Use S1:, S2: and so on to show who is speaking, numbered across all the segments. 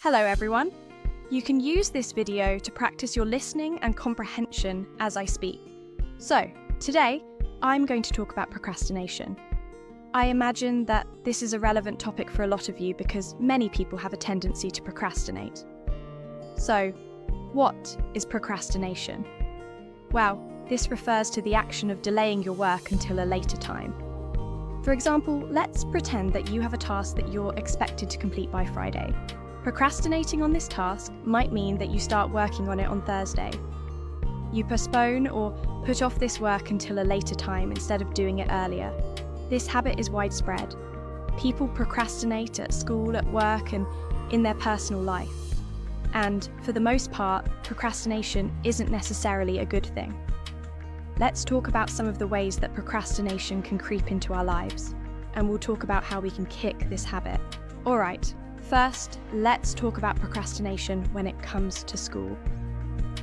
S1: Hello everyone. You can use this video to practice your listening and comprehension as I speak. So, today, I'm going to talk about procrastination. I imagine that this is a relevant topic for a lot of you because many people have a tendency to procrastinate. So, what is procrastination? Well, this refers to the action of delaying your work until a later time. For example, let's pretend that you have a task that you're expected to complete by Friday. Procrastinating on this task might mean that you start working on it on Thursday. You postpone or put off this work until a later time instead of doing it earlier. This habit is widespread. People procrastinate at school, at work, and in their personal life. And for the most part, procrastination isn't necessarily a good thing. Let's talk about some of the ways that procrastination can creep into our lives, and we'll talk about how we can kick this habit. Alright, first, let's talk about procrastination when it comes to school.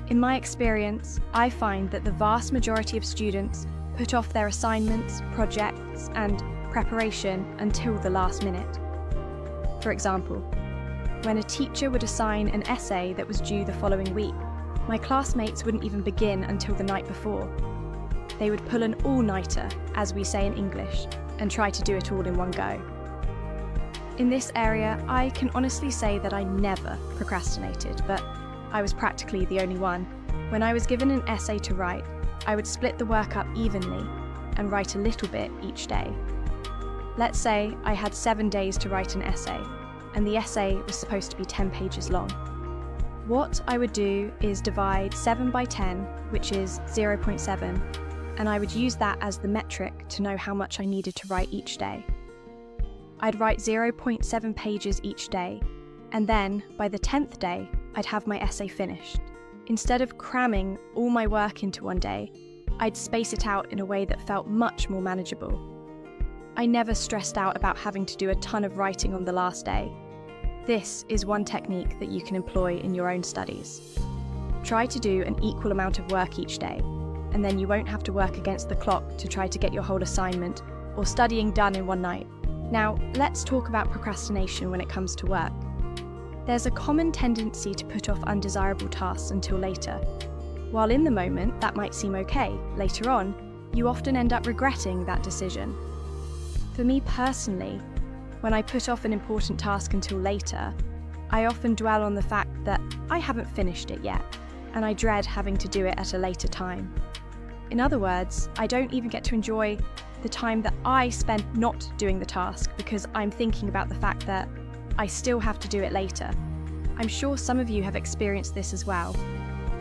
S1: In my experience, I find that the vast majority of students put off their assignments, projects, and preparation until the last minute. For example, when a teacher would assign an essay that was due the following week, my classmates wouldn't even begin until the night before. They would pull an all-nighter, as we say in English, and try to do it all in one go. In this area, I can honestly say that I never procrastinated, but I was practically the only one. When I was given an essay to write, I would split the work up evenly and write a little bit each day. Let's say I had 7 days to write an essay, and the essay was supposed to be 10 pages long. What I would do is divide 7 by 10, which is 0.7, and I would use that as the metric to know how much I needed to write each day. I'd write 0.7 pages each day, and then, by the 10th day, I'd have my essay finished. Instead of cramming all my work into one day, I'd space it out in a way that felt much more manageable. I never stressed out about having to do a ton of writing on the last day. This is one technique that you can employ in your own studies. Try to do an equal amount of work each day, and then you won't have to work against the clock to try to get your whole assignment or studying done in one night. Now, let's talk about procrastination when it comes to work. There's a common tendency to put off undesirable tasks until later. While in the moment that might seem okay, later on, you often end up regretting that decision. For me personally, when I put off an important task until later, I often dwell on the fact that I haven't finished it yet, and I dread having to do it at a later time. In other words, I don't even get to enjoy the time that I spent not doing the task because I'm thinking about the fact that I still have to do it later. I'm sure some of you have experienced this as well.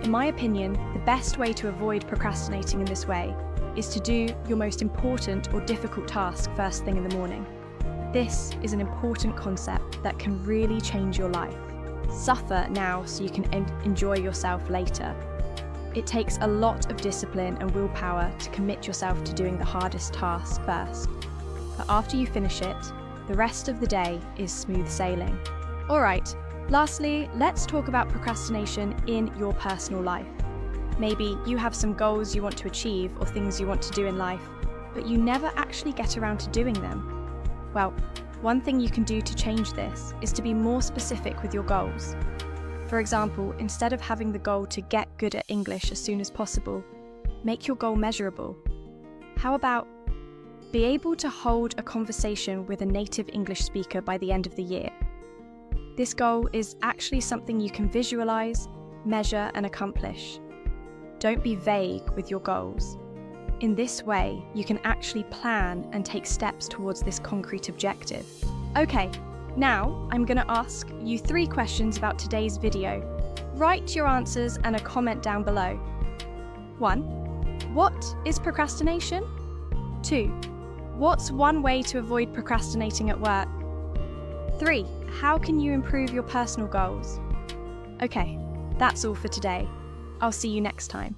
S1: In my opinion, the best way to avoid procrastinating in this way is to do your most important or difficult task first thing in the morning. This is an important concept that can really change your life. Suffer now so you can enjoy yourself later. It takes a lot of discipline and willpower to commit yourself to doing the hardest task first. But after you finish it, the rest of the day is smooth sailing. Alright, lastly, let's talk about procrastination in your personal life. Maybe you have some goals you want to achieve or things you want to do in life, but you never actually get around to doing them. Well, one thing you can do to change this is to be more specific with your goals. For example, instead of having the goal to get good at English as soon as possible, make your goal measurable. How about be able to hold a conversation with a native English speaker by the end of the year? This goal is actually something you can visualize, measure, and accomplish. Don't be vague with your goals. In this way, you can actually plan and take steps towards this concrete objective. Okay, now I'm going to ask you 3 questions about today's video. Write your answers and a comment down below. 1. What is procrastination? 2. What's one way to avoid procrastinating at work? 3. How can you improve your personal goals? Okay, that's all for today. I'll see you next time.